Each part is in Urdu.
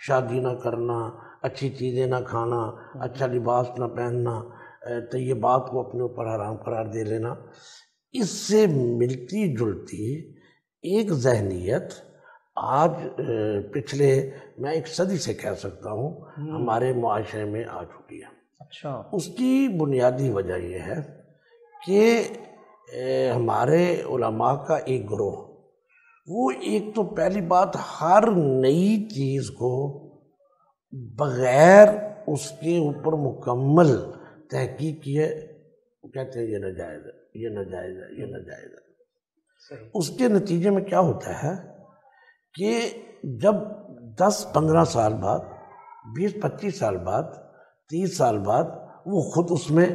شادی نہ کرنا، اچھی چیزیں نہ کھانا، اچھا لباس نہ پہننا، طیبات کو اپنے اوپر حرام قرار دے لینا، اس سے ملتی جلتی ایک ذہنیت آج پچھلے میں 1 صدی سے کہہ سکتا ہوں ہمارے معاشرے میں آ چکی ہے۔ اچھا، اس کی بنیادی وجہ یہ ہے کہ ہمارے علماء کا ایک گروہ، وہ ایک تو پہلی بات ہر نئی چیز کو بغیر اس کے اوپر مکمل تحقیق کیے کہتے ہیں یہ ناجائز ہے، یہ ناجائز ہے، یہ ناجائز ہے۔ اس کے نتیجے میں کیا ہوتا ہے کہ جب 10-15 سال بعد، 20-25 سال بعد، 30 سال بعد وہ خود اس میں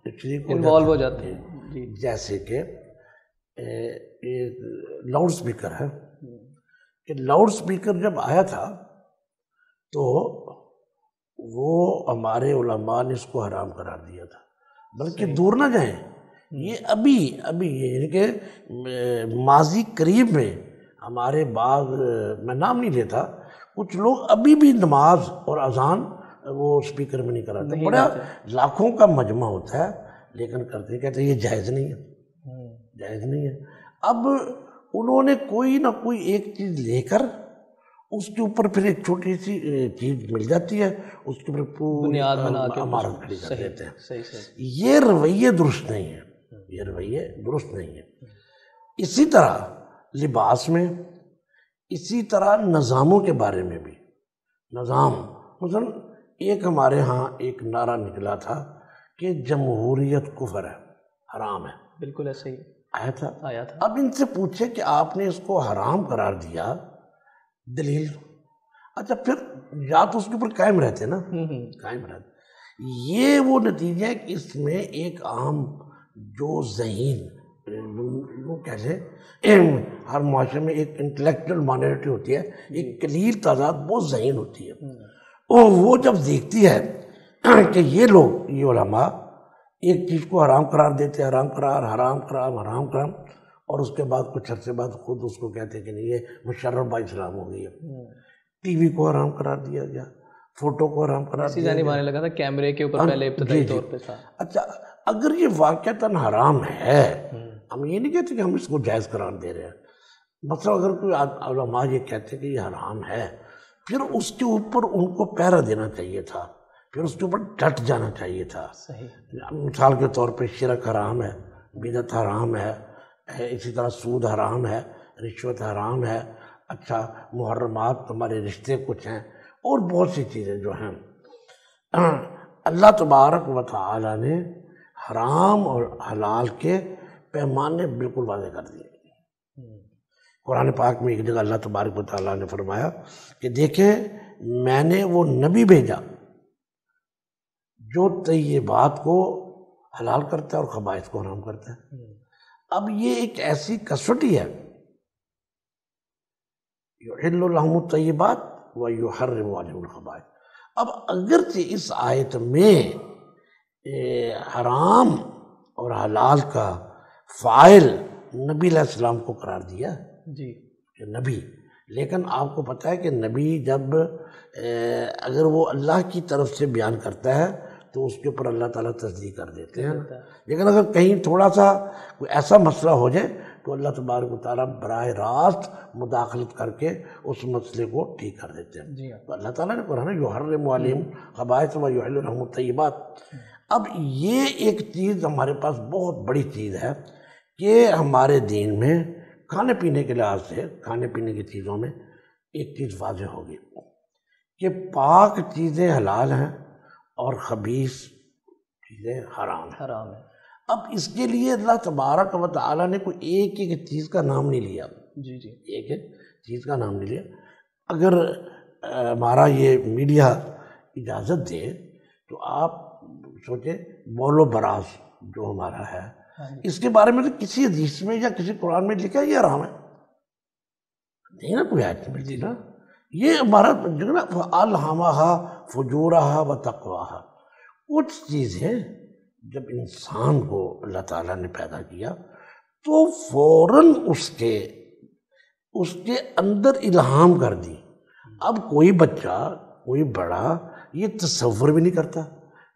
انوالو ہو جاتے ہیں۔ جیسے کہ لاؤڈ سپیکر ہے، کہ لاؤڈ سپیکر جب آیا تھا تو وہ ہمارے علماء نے اس کو حرام قرار دیا تھا، بلکہ دور نہ جائیں، یہ ابھی یعنی کہ ماضی قریب میں ہمارے بعض، میں نام نہیں لیتا، کچھ لوگ ابھی بھی نماز اور اذان وہ سپیکر میں نہیں کراتے، بڑا لاکھوں کا مجمع ہوتا ہے لیکن کرتے کہتے یہ جائز نہیں ہے، جائز نہیں ہے۔ اب انہوں نے کوئی نہ کوئی ایک چیز لے کر اس کے اوپر پھر ایک چھوٹی سی چیز مل جاتی ہے، اس کے اوپر پوری عمارت کھڑی کر دیتے ہیں۔ یہ رویے درست نہیں ہے، یہ رویے درست نہیں ہے۔ اسی طرح لباس میں، اسی طرح نظاموں کے بارے میں بھی، نظام مثلا ایک ہمارے ہاں ایک نعرہ نکلا تھا کہ جمہوریت کفر ہے، حرام ہے، بالکل ایسے ہی آیا تھا۔ اب ان سے پوچھے کہ آپ نے اس کو حرام قرار دیا، دلیل؟ اچھا پھر یا تو اس کے اوپر قائم رہتے نا، قائم رہتے۔ یہ وہ نتیجہ ہے کہ اس میں ایک عام جو ذہین وہ کہہ لیں، ہر معاشرے میں ایک انٹلیکچوئل مائنورٹی ہوتی ہے، ایک قلیل تعداد بہت ذہین ہوتی ہے، اور وہ جب دیکھتی ہے کہ یہ لوگ، یہ علماء ایک چیز کو حرام قرار دیتے، حرام قرار، حرام قرار، حرام قرار، اور اس کے بعد کچھ عرصے بعد خود اس کو کہتے ہیں کہ نہیں یہ مشرف با اسلام ہو گئی ہے۔ ٹی وی کو حرام قرار دیا گیا، فوٹو کو حرام قرار دیا گیا، آنے لگا تھا کیمرے کے اوپر پہلے ابتدائی طور پہ تھا۔ اچھا اگر یہ واقعتاً حرام ہے، ہم یہ نہیں کہتے کہ ہم اس کو جائز قرار دے رہے ہیں، مثلا اگر کوئی علماء یہ کہتے کہ یہ حرام ہے، پھر اس کے اوپر ان کو پہرا دینا چاہیے تھا، پھر اس کے اوپر ڈٹ جانا چاہیے تھا۔ مثال کے طور پہ شرک حرام ہے، بدعت حرام ہے، اسی طرح سود حرام ہے، رشوت حرام ہے، اچھا محرمات ہمارے رشتے کچھ ہیں، اور بہت سی چیزیں جو ہیں اللہ تبارک و تعالی نے حرام اور حلال کے پیمانے بالکل واضح کر دیے۔ قرآن پاک میں ایک جگہ اللہ تبارک و تعالیٰ نے فرمایا کہ دیکھیں میں نے وہ نبی بھیجا جو طیبات کو حلال کرتا ہے اور خبائث کو حرام کرتا ہے۔ اب یہ ایک ایسی کسوٹی ہے، یحل لهم الطیبات ویحرم علیہم الخبائث۔ اب اگرچہ اس آیت میں حرام اور حلال کا فاعل نبی علیہ السلام کو قرار دیا جی کہ نبی، لیکن آپ کو پتہ ہے کہ نبی جب اگر وہ اللہ کی طرف سے بیان کرتا ہے تو اس کے اوپر اللہ تعالیٰ تصدیق کر دیتے ہیں، لیکن اگر کہیں تھوڑا سا کوئی ایسا مسئلہ ہو جائے تو اللہ تبارک و تعالیٰ براہ راست مداخلت کر کے اس مسئلے کو ٹھیک کر دیتے ہیں۔ تو اللہ تعالیٰ نے قرآن یحرم علیہم الخبائث ویحل لهم الطیبات۔ اب یہ ایک چیز ہمارے پاس بہت بڑی چیز ہے کہ ہمارے دین میں کھانے پینے کے لحاظ سے، کھانے پینے کی چیزوں میں ایک چیز واضح ہوگی کہ پاک چیزیں حلال ہیں اور خبیث چیزیں حرام ہیں۔ اب اس کے لیے اللہ تبارک و تعالیٰ نے کوئی ایک ایک چیز کا نام نہیں لیا، ایک ایک چیز کا نام نہیں لیا۔ اگر ہمارا یہ میڈیا اجازت دے تو آپ سوچیں بول و براز جو ہمارا ہے، اس کے بارے میں تو کسی حدیث میں یا کسی قرآن میں لکھا ہے یہ حرام ہے؟ نہیں نا، کوئی آیت ملتی نا۔ یہ ہمارا جو نا فَأَلْهَمَهَا فُجُورَهَا وَتَقْوَاهَا، کچھ چیزیں جب انسان کو اللہ تعالیٰ نے پیدا کیا تو فوراً اس کے اندر الہام کر دی، اب کوئی بچہ کوئی بڑا یہ تصور بھی نہیں کرتا،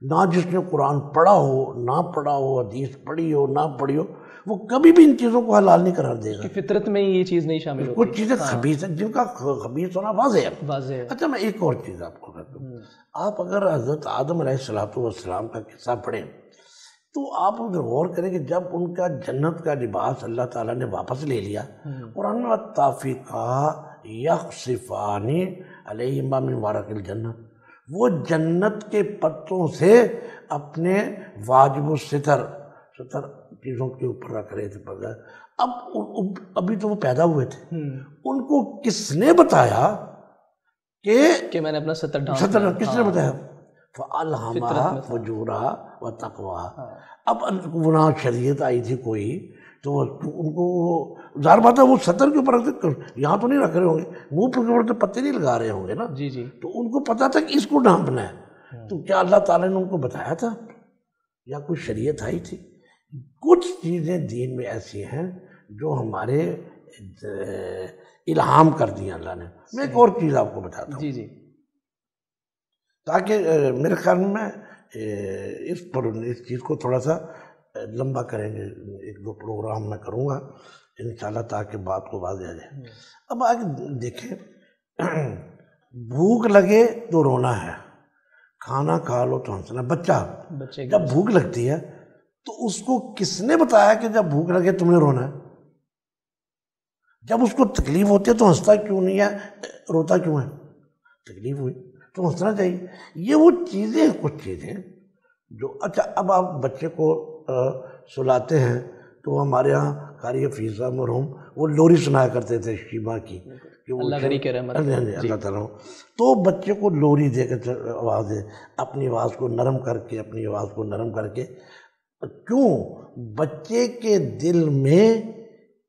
نہ جس نے قرآن پڑھا ہو نہ پڑھا ہو، حدیث پڑھی ہو نہ پڑھی ہو، وہ کبھی بھی ان چیزوں کو حلال نہیں قرار دے گا. فطرت میں یہ چیز نہیں شامل ہوتی. کچھ چیزیں خبیث ہیں جن کا خبیث ہونا واضح ہے. اچھا میں ایک اور چیز آپ کو کہتا ہوں، آپ اگر حضرت آدم علیہ السلام کا قصہ پڑھیں تو آپ غور کریں کہ جب ان کا جنت کا لباس اللہ تعالیٰ نے واپس لے لیا، قرآن میں وَالطَّافِقَا يَخْصِفَانِ عَلَيْهِمَا مِنْ وَرَقِ الْجَنَّةِ، وہ جنت کے پتوں سے اپنے واجب الستر چیزوں کے اوپر رکھ رہے تھے پردہ. اب ابھی تو وہ پیدا ہوئے تھے، ان کو کس نے بتایا کہ میں نے اپنا ستر کس نے بتایا؟ فَأَلْهَمَهَا فُجُورَهَا وَتَقْوَاهَا. اب گناہ شریعت آئی تھی کوئی تو ان کو ظاہر بات ہے وہ ستر کے اوپر رکھتے، یہاں تو نہیں رکھ رہے ہوں گے، منہ کے اوپر تو پتے نہیں لگا رہے ہوں گے نا. جی جی. تو ان کو پتا تھا کہ اس کو ڈھانپنا ہے. تو کیا اللہ تعالیٰ نے ان کو بتایا تھا یا کوئی شریعت آئی تھی؟ کچھ چیزیں دین میں ایسی ہیں جو ہمارے الہام کر دی اللہ نے. میں ایک اور چیز آپ کو بتاتا ہوں جی جی، تاکہ میرے خیال میں اس چیز کو تھوڑا سا لمبا کریں گے، ایک دو پروگرام میں کروں گا انشاءاللہ تاکہ بات کو واضح آ جائے. اب آگے دیکھیں، بھوک لگے تو رونا ہے، کھانا کھا لو تو ہنسنا. بچہ جب بھوک لگتی ہے تو اس کو کس نے بتایا کہ جب بھوک لگے تم نے رونا ہے؟ جب اس کو تکلیف ہوتی ہے تو ہنستا کیوں نہیں ہے، روتا کیوں ہے؟ تکلیف ہوئی تو ہنسنا چاہیے. یہ وہ چیزیں ہیں، کچھ چیزیں جو اچھا اب آپ بچے کو سلاتے ہیں تو ہمارے ہاں قاری حفیظ صاحب مرحوم وہ لوری سنایا کرتے تھے شیبہ کی، اللہ غنی کے رحمت، اللہ تعالیٰ. تو بچے کو لوری دے کر آواز دے، اپنی آواز کو نرم کر کے، اپنی آواز کو نرم کر کے. کیوں؟ بچے کے دل میں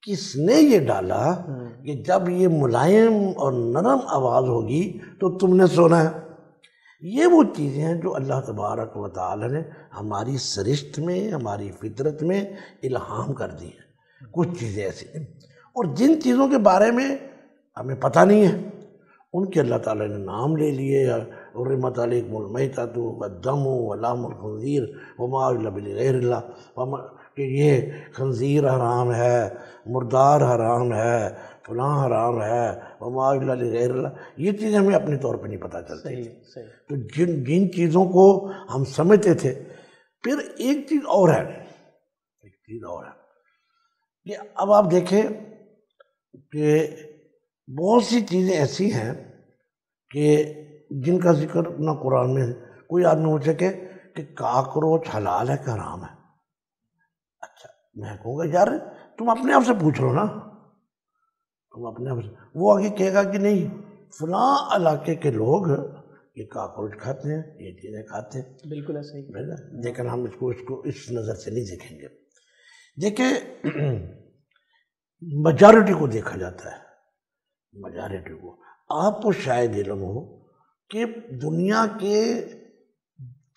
کس نے یہ ڈالا کہ جب یہ ملائم اور نرم آواز ہوگی تو تم نے سونا ہے. یہ وہ چیزیں ہیں جو اللہ تبارک و تعالی نے ہماری سرشت میں، ہماری فطرت میں الہام کر دی ہیں. کچھ چیزیں ایسی ہیں اور جن چیزوں کے بارے میں ہمیں پتہ نہیں ہے ان کے اللہ تعالیٰ نے نام لے لیے. حرمت علیکم المیتۃ والدم ولحم الخنزیر وما اہل لغیر اللہ، کہ یہ خنزیر حرام ہے، مردار حرام ہے، فلاں حرام ہے، وما اہل لغیر اللہ. یہ چیزیں ہمیں اپنے طور پہ نہیں پتہ چلتی. تو جن چیزوں کو ہم سمجھتے تھے. پھر ایک چیز اور ہے کہ اب آپ دیکھیں کہ بہت سی چیزیں ایسی ہیں کہ جن کا ذکر نہ قرآن میں. کوئی آدمی پوچھے کہ کاکروچ حلال ہے کہ حرام ہے؟ اچھا میں کہوں گا یار تم اپنے آپ سے پوچھ لو نا، تم اپنے آپ سے. وہ آگے کہے گا کہ نہیں فلاں علاقے کے لوگ یہ کاکروچ کھاتے ہیں، یہ چیزیں کھاتے ہیں. بالکل ایسا ہی. لیکن ہم اس کو اس نظر سے نہیں دیکھیں گے. دیکھیں میجارٹی کو دیکھا جاتا ہے. میجارٹی کو آپ کو شاید علم ہو کہ دنیا کے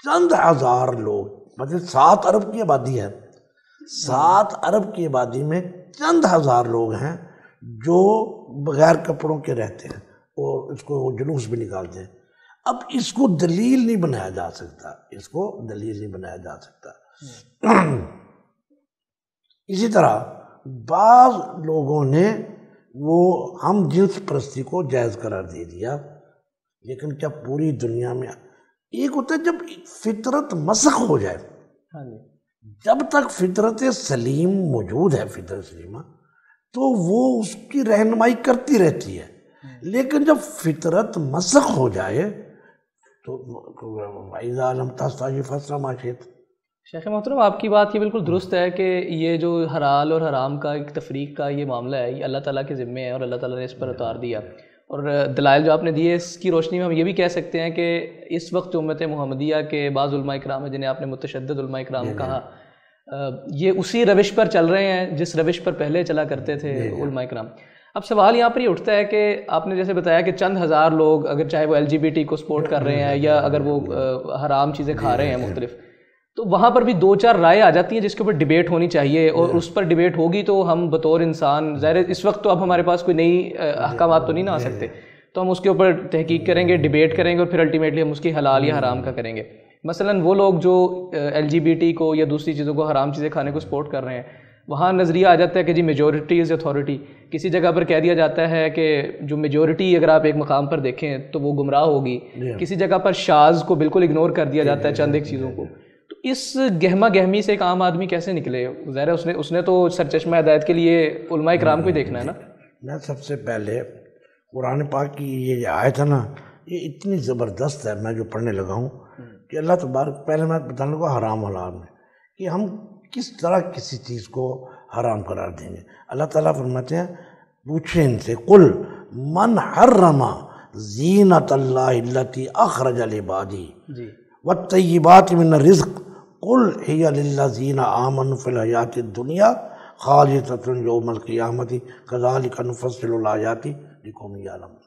چند ہزار لوگ، مطلب 7 ارب کی آبادی ہے، 7 ارب کی آبادی میں چند ہزار لوگ ہیں جو بغیر کپڑوں کے رہتے ہیں اور اس کو جلوس بھی نکالتے ہیں. اب اس کو دلیل نہیں بنایا جا سکتا، اسی طرح بعض لوگوں نے وہ ہم جنس پرستی کو جائز قرار دے دیا. لیکن کیا پوری دنیا میں ایک ہوتا ہے جب فطرت مسخ ہو جائے، جب تک فطرت سلیم موجود ہے، فطرت سلیمہ، تو وہ اس کی رہنمائی کرتی رہتی ہے. لیکن جب فطرت مسخ ہو جائے تو وَإِذَا لَمْ تَسْتَحْيِ فَاصْنَعْ مَا شِئْتَ. شیخ محترم آپ کی بات یہ بالکل درست ہے کہ یہ جو حلال اور حرام کا ایک تفریق کا یہ معاملہ ہے یہ اللہ تعالیٰ کے ذمے ہے اور اللہ تعالیٰ نے اس پر اتار دیا. اور دلائل جو آپ نے دیے اس کی روشنی میں ہم یہ بھی کہہ سکتے ہیں کہ اس وقت امت محمدیہ کے بعض علماء اکرام ہیں جنہیں آپ نے متشدد علماء اکرام کہا، یہ اسی روش پر چل رہے ہیں جس روش پر پہلے چلا کرتے تھے علماء اکرام. اب سوال یہاں پر یہ اٹھتا ہے کہ آپ نے جیسے بتایا کہ چند ہزار لوگ اگر چاہے وہ LGBT کو سپورٹ کر رہے ہیں یا اگر وہ حرام چیزیں کھا رہے ہیں مختلف، تو وہاں پر بھی 2-4 رائے آ جاتی ہیں جس کے اوپر ڈیبیٹ ہونی چاہیے اور اس پر ڈیبیٹ ہوگی تو ہم بطور انسان ظاہر اس وقت تو اب ہمارے پاس کوئی نئی احکامات تو نہیں نہ آ سکتے، تو ہم اس کے اوپر تحقیق کریں گے, ڈیبیٹ کریں گے, اور پھر الٹیمیٹلی ہم اس کی حلال یا حرام کا کریں گے. مثلاً وہ لوگ جو LGBT کو یا دوسری چیزوں کو, حرام چیزیں کھانے کو سپورٹ کر رہے ہیں, وہاں نظریہ آ جاتا ہے کہ جی میجورٹی از اتھارٹی. کسی جگہ پر کہہ دیا جاتا ہے کہ جو میجورٹی اگر آپ ایک مقام پر دیکھیں تو وہ گمراہ ہوگی. کسی جگہ پر شاذ کو بالکل اگنور کر دیا جاتا ہے, چند ایک چیزوں کو. تو اس گہما گہمی سے ایک عام آدمی کیسے نکلے؟ ظاہر ہے اس نے تو سرچشمہ ہدایت کے لیے علماء کرام کو ہی دیکھنا ہے نا. میں سب سے پہلے قرآن پاک کی یہ آیت ہے نا, یہ اتنی زبردست ہے, میں جو پڑھنے لگا ہوں کہ اللہ تبارک, پہلے میں بتانے لگا حرام حلال میں کہ ہم کس طرح کسی چیز کو حرام قرار دیں گے. اللہ تعالیٰ فرماتے ہیں, پوچھیں ان سے, قل من حرم زینت اللہ التی اخرج لعبادی والطیبات من الرزق قل ہی للذین آمنوا فی الحیاۃ الدنیا خالصۃ یوم القیامۃ کذالک نفصل الآیات لقوم یعلمون.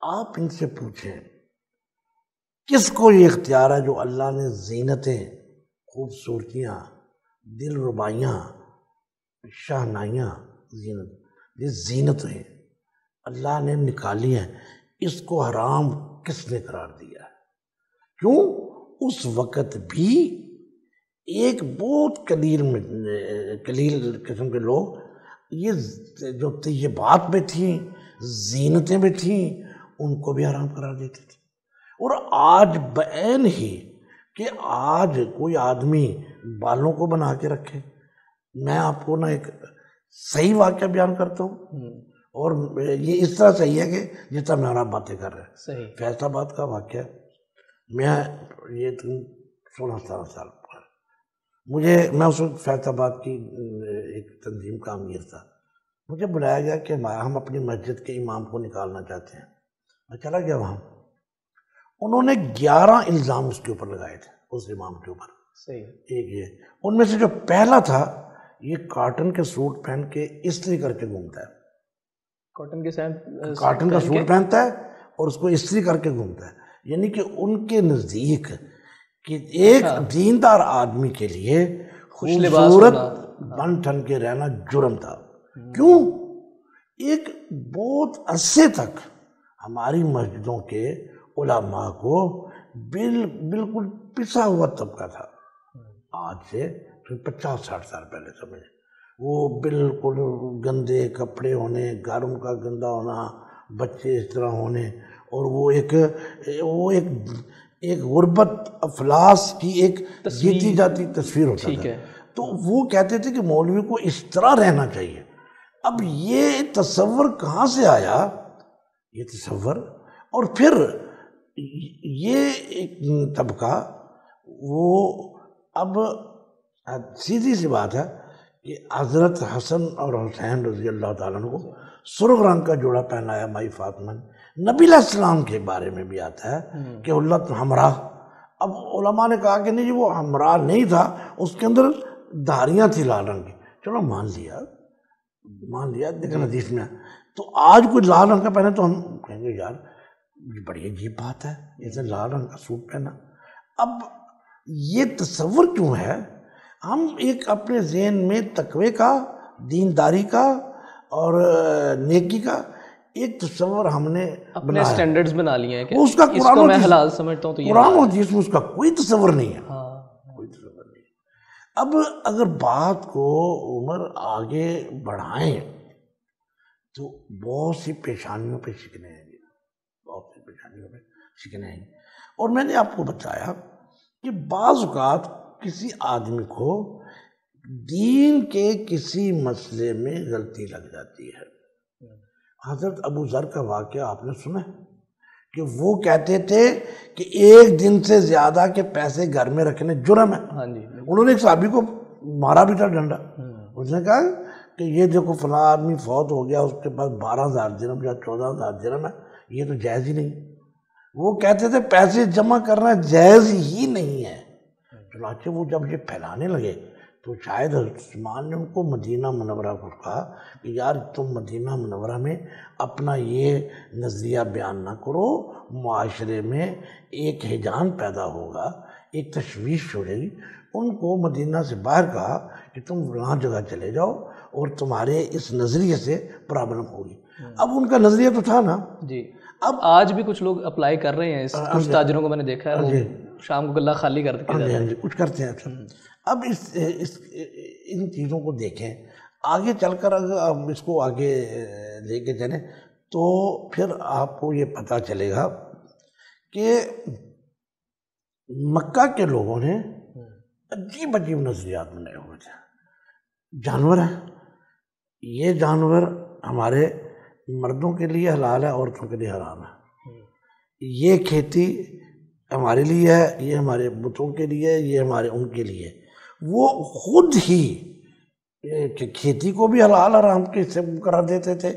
آپ ان سے پوچھیں کس کو یہ اختیار ہے جو اللہ نے زینتیں, خوبصورتیاں, دل ربائیاں, شاہنائیاں, یہ زینت ہیں اللہ نے نکالی ہیں, اس کو حرام کس نے قرار دیا ہے؟ کیوں؟ اس وقت بھی ایک بہت قلیل قسم کے لوگ یہ جو طیبات میں تھیں, زینتیں میں تھیں, ان کو بھی حرام قرار دیتے تھے. اور آج بعین ہی کہ آج کوئی آدمی بالوں کو بنا کے رکھے. میں آپ کو نا ایک صحیح واقعہ بیان کرتا ہوں, اور یہ اس طرح صحیح ہے کہ جس طرح میں آپ باتیں کر رہے ہیں. فیصل آباد کا واقعہ, میں یہ 16-17 سال پر میں اس وقت فیصل آباد کی ایک تنظیم کا امیر تھا. مجھے بلایا گیا کہ ہم اپنی مسجد کے امام کو نکالنا چاہتے ہیں. میں چلا گیا وہاں. انہوں نے 11 الزام اس کے اوپر لگائے تھے, اس امام کے اوپر. ایک یہ, ان میں سے جو پہلا تھا, یہ کاٹن کے سوٹ پہن کے استری کر کے گھومتا ہے. کاٹن کا سوٹ پہنتا ہے اور اس کو استری کر کے گھومتا ہے. یعنی کہ ان کے نزدیک کہ ایک دیندار آدمی کے لیے خوبصورت بن ٹھن کے رہنا جرم تھا. کیوں؟ ایک بہت عرصے تک ہماری مسجدوں کے علماء کو بالکل پسا ہوا طبقہ تھا. آج سے 50-60 سال پہلے سمجھیں, وہ بالکل گندے کپڑے ہونے, گھروں کا گندا ہونا, بچے اس طرح ہونے, اور وہ ایک غربت افلاس کی ایک جیتی جاتی تصویر ہوتا تھا. تو وہ کہتے تھے کہ مولوی کو اس طرح رہنا چاہیے. اب یہ تصور کہاں سے آیا؟ یہ تصور, اور پھر یہ ایک طبقہ, وہ اب سیدھی سی بات ہے کہ حضرت حسن اور حسین رضی اللہ تعالیٰ عنہ کو سرخ رنگ کا جوڑا پہنایا مائی فاطمہ نے. نبی علیہ السلام کے بارے میں بھی آتا ہے کہ اللہ ہمراہ. اب علماء نے کہا کہ نہیں جی وہ ہمراہ نہیں تھا, اس کے اندر دھاریاں تھی لال رنگ کی. چلو مان لیا لیکن حدیث میں. تو آج کوئی لال رنگ کا پہنے تو ہم کہیں گے یار بڑی عجیب بات ہے, جیسے لال رنگ کا سوٹ پہنا. اب یہ تصور کیوں ہے؟ ہم ایک اپنے ذہن میں تقوی کا, دینداری کا اور نیکی کا ایک تصور ہم نے اپنے سٹینڈرڈز بنا لیے ہیں کہ اس کا اس کو میں حلال سمجھتا ہوں. تو قرآن و حدیث میں اس کا کوئی تصور نہیں ہے, کوئی تصور نہیں. اب اگر بات کو عمر آگے بڑھائیں تو بہت سی پیشانیوں پہ شکنے ہیں, بہت سی پیشانیوں پہ شکنے ہیں. اور میں نے آپ کو بتایا کہ بعض اوقات کسی آدمی کو دین کے کسی مسئلے میں غلطی لگ جاتی ہے. حضرت ابو ذر کا واقعہ آپ نے سنا کہ وہ کہتے تھے کہ ایک دن سے زیادہ کے پیسے گھر میں رکھنے جرم ہے. انہوں نے ایک صحابی کو مارا بھی تھا ڈنڈا. اس نے کہا کہ یہ دیکھو فلاں آدمی فوت ہو گیا, اس کے پاس 12,000 درہم یا 14,000 درہم ہے, یہ تو جائز ہی نہیں. وہ کہتے تھے پیسے جمع کرنا جائز ہی نہیں ہے. چنانچہ وہ جب یہ پھیلانے لگے تو شاید حضرت عثمان نے ان کو مدینہ منورہ کو کہا کہ یار تم مدینہ منورہ میں اپنا یہ نظریہ بیان نہ کرو, معاشرے میں ایک ہیجان پیدا ہوگا, ایک تشویش ہو جائے گی. ان کو مدینہ سے باہر کہا کہ تم وہاں جگہ چلے جاؤ اور تمہارے اس نظریے سے پرابلم ہوگی. اب ان کا نظریہ تو تھا نا. اب آج بھی کچھ لوگ اپلائی کر رہے ہیں، کچھ تاجروں کو میں نے دیکھا ہے وہ شام کو گلہ خالی کر کے کچھ کرتے ہیں. اب ان چیزوں کو دیکھیں، آگے چل کر اگر آپ اس کو آگے لے کے چلیں تو پھر آپ کو یہ پتہ چلے گا کہ مکہ کے لوگوں نے عجیب عجیب نظریات بنائے ہوئے تھے. جانور ہیں، یہ جانور ہمارے مردوں کے لیے حلال ہے، عورتوں کے لیے حرام ہے. یہ کھیتی ہمارے لیے ہے، یہ ہمارے بتوں کے لیے، یہ ہمارے ان کے لیے. وہ خود ہی کھیتی کو بھی حلال حرام کے حصے قرار دیتے تھے،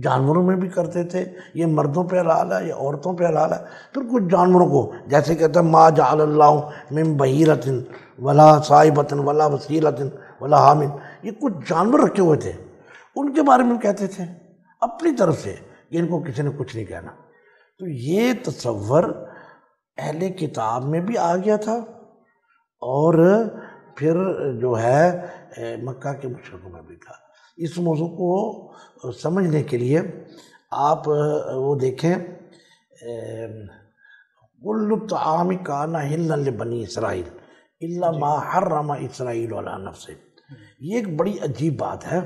جانوروں میں بھی کرتے تھے. یہ مردوں پہ حلال ہے، یہ عورتوں پہ حلال ہے. پھر کچھ جانوروں کو جیسے کہتے ہیں ما جعل اللہ من بحیرۃ ولا صائبۃ ولا وصیلۃ ولا حام، یہ کچھ جانور رکھے ہوئے تھے، ان کے بارے میں کہتے تھے اپنی طرف سے کہ ان کو کسی نے کچھ نہیں کہنا. تو یہ تصور اہل کتاب میں بھی آ گیا تھا اور پھر جو ہے مکہ کے مشرکوں میں بھی تھا. اس موضوع کو سمجھنے کے لیے آپ وہ دیکھیں کل الطعام کان حلا لبنی اسرائیل الا ما حرم اسرائیل علی نفسہ. یہ ایک بڑی عجیب بات ہے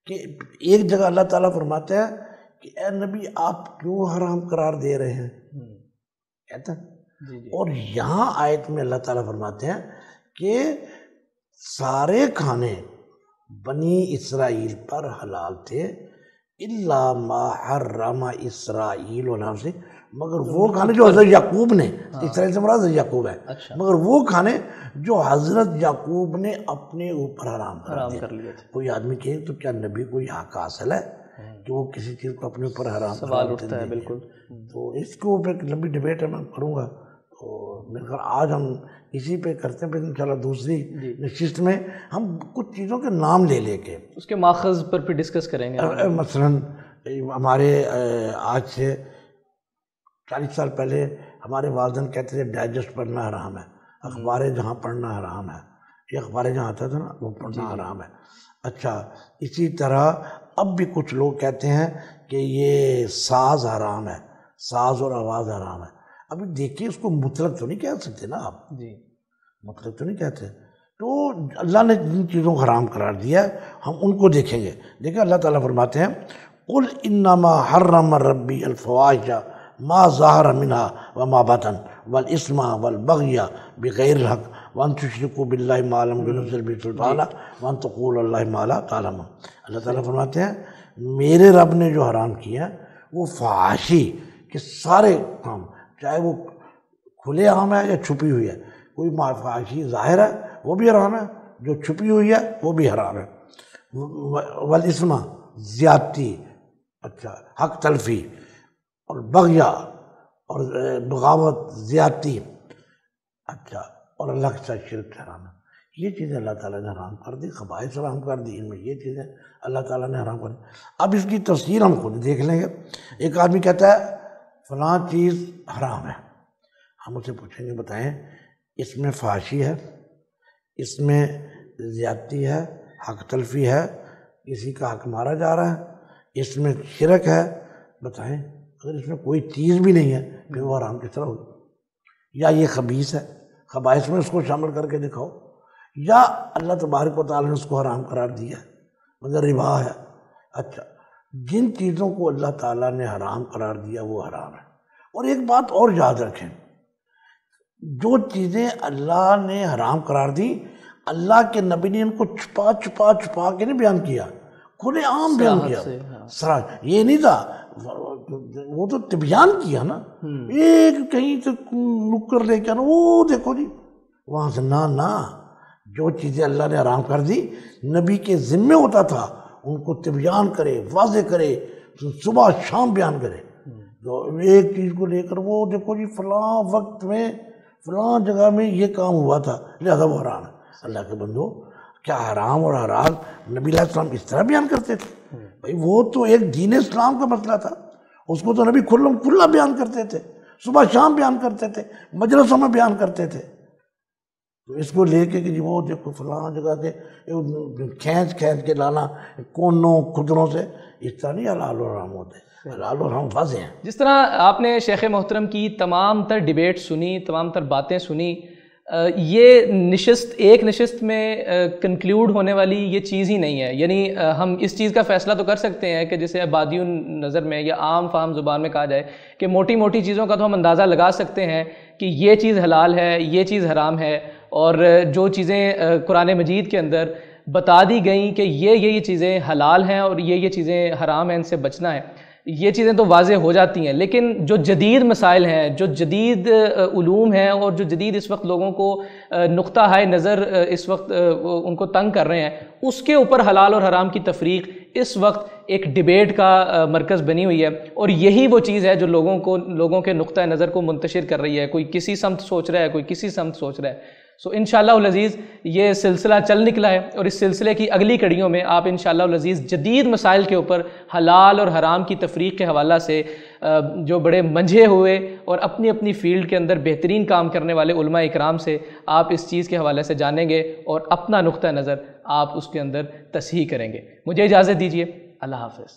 کہ ایک جگہ اللہ تعالیٰ فرماتے ہیں کہ اے نبی آپ کیوں حرام قرار دے رہے ہیں کہتا ہے، اور یہاں آیت میں اللہ تعالیٰ فرماتے ہیں کہ سارے کھانے بنی اسرائیل پر حلال تھے الا ما حرم اسرائیل علی نفسہ، مگر وہ کھانے جو حضرت یعقوب نے، اسرائیل سے مراد حضرت یعقوب ہے، مگر وہ کھانے جو حضرت یعقوب نے اپنے اوپر حرام کر لیا. کوئی آدمی کہے تو کیا نبی کو یہ حق حاصل ہے کہ وہ کسی چیز کو اپنے اوپر حرام سوال اٹھتا ہے؟ بالکل. تو اس کے اوپر ایک لمبی ڈبیٹ ہے، میں کروں گا. تو میرے خیال آج ہم اسی پہ کرتے ہیں، پھر انشاءاللہ دوسری نشست میں ہم کچھ چیزوں کے نام لے کے اس کے ماخذ پر پھر ڈسکس کریں گے. مثلاً ہمارے آج سے 40 سال پہلے ہمارے والدین کہتے تھے ڈائجسٹ پڑھنا حرام ہے، اخبار جہاں پڑھنا حرام ہے. یہ اخبار جہاں آتا تھا نا وہ پڑھنا حرام ہے. اچھا اسی طرح اب بھی کچھ لوگ کہتے ہیں کہ یہ ساز حرام ہے، ساز اور آواز حرام ہے. ابھی دیکھیے اس کو مطلق تو نہیں کہہ سکتے نا آپ، مطلق تو نہیں کہتے. تو اللہ نے جن چیزوں کو حرام قرار دیا ہے ہم ان کو دیکھیں گے. دیکھیں اللہ تعالیٰ فرماتے ہیں قل انما حرم ربی الفواحش ما ظہر منها وما بطن والاثم والبغی بغیر الحق وان تشرکوا باللہ ما لم ينزل به سلطانا وان تقولوا علی اللہ ما لا تعلمون. اللہ تعالیٰ فرماتے ہیں میرے رب نے جو حرام کیا وہ فحاشی کہ سارے کام، چاہے وہ کھلے عام ہے یا چھپی ہوئی ہے. کوئی فحاشی ظاہر ہے وہ بھی حرام ہے، جو چھپی ہوئی ہے وہ بھی حرام ہے. والاثم زیادتی، اچھا حق تلفی، اور بغیہ اور بغاوت زیادتی، اچھا اور اللہ کے ساتھ شرک حرام ہے. یہ چیزیں اللہ تعالیٰ نے حرام کر دی. خبائث حرام کر دی، ان میں یہ چیزیں اللہ تعالیٰ نے حرام کر دی. اب اس کی تفصیل ہم خود دیکھ لیں گے. ایک آدمی کہتا ہے فلاں چیز حرام ہے، ہم اسے پوچھیں گے بتائیں اس میں فحاشی ہے، اس میں زیادتی ہے، حق تلفی ہے، کسی کا حق مارا جا رہا ہے، اس میں شرک ہے، بتائیں. اگر اس میں کوئی چیز بھی نہیں ہے پھر وہ حرام کس طرح ہوگی؟ یا یہ خبیث ہے، خبائث میں اس کو شامل کر کے دکھاؤ، یا اللہ تبارک و تعالیٰ نے اس کو حرام قرار دیا ہے مگر ربا ہے. اچھا جن چیزوں کو اللہ تعالیٰ نے حرام قرار دیا وہ حرام ہے. اور ایک بات اور یاد رکھیں، جو چیزیں اللہ نے حرام قرار دی اللہ کے نبی نے ان کو چھپا چھپا چھپا کے نہیں بیان کیا، کھلے عام بیان کیا. یہ نہیں تھا، وہ تو تبیان کیا نا. ایک کہیں سے نکر لے کے نا وہ دیکھو جی وہاں سے نہ جو چیزیں اللہ نے حرام کر دی نبی کے ذمے ہوتا تھا ان کو تبیان کرے، واضح کرے، صبح شام بیان کرے. تو ایک چیز کو لے کر وہ دیکھو جی فلاں وقت میں فلاں جگہ میں یہ کام ہوا تھا لہذا وہ حرام ہے. اللہ کے بندو کیا حرام اور حلال نبی علیہ السلام اس طرح بیان کرتے تھے؟ بھائی وہ تو ایک دین اسلام کا مسئلہ تھا، اس کو تو نبی کھلا بیان کرتے تھے، صبح شام بیان کرتے تھے، مجلسوں میں بیان کرتے تھے. تو اس کو لے کے کہ جی وہ دیکھو فلاں جگہ کے کھینچ کے لانا کونوں کھدروں سے، اس طرح نہیں حلال اور حرام ہوتے. حلال اور حرام واضح ہیں۔ جس طرح آپ نے شیخ محترم کی تمام تر ڈیبیٹ سنی، تمام تر باتیں سنی، یہ ایک نشست میں کنکلیوڈ ہونے والی یہ چیز ہی نہیں ہے۔ یعنی ہم اس چیز کا فیصلہ تو کر سکتے ہیں کہ جسے بادی نظر میں یا عام فہم زبان میں کہا جائے کہ موٹی موٹی چیزوں کا تو ہم اندازہ لگا سکتے ہیں کہ یہ چیز حلال ہے، یہ چیز حرام ہے، اور جو چیزیں قرآن مجید کے اندر بتا دی گئیں کہ یہ چیزیں حلال ہیں اور یہ چیزیں حرام ہیں، ان سے بچنا ہے، یہ چیزیں تو واضح ہو جاتی ہیں۔ لیکن جو جدید مسائل ہیں، جو جدید علوم ہیں، اور جو جدید اس وقت لوگوں کو نقطہ ہائے نظر اس وقت ان کو تنگ کر رہے ہیں، اس کے اوپر حلال اور حرام کی تفریق اس وقت ایک ڈیبیٹ کا مرکز بنی ہوئی ہے، اور یہی وہ چیز ہے جو لوگوں کے نقطہ نظر کو منتشر کر رہی ہے۔ کوئی کسی سمت سوچ رہا ہے، کوئی کسی سمت سوچ رہا ہے۔ انشاءاللہ العزیز یہ سلسلہ چل نکلا ہے، اور اس سلسلے کی اگلی کڑیوں میں آپ انشاءاللہ العزیز جدید مسائل کے اوپر حلال اور حرام کی تفریق کے حوالہ سے جو بڑے منجھے ہوئے اور اپنی اپنی فیلڈ کے اندر بہترین کام کرنے والے علماء اکرام سے آپ اس چیز کے حوالے سے جانیں گے، اور اپنا نقطہ نظر آپ اس کے اندر تصحیح کریں گے۔ مجھے اجازت دیجیے، اللہ حافظ۔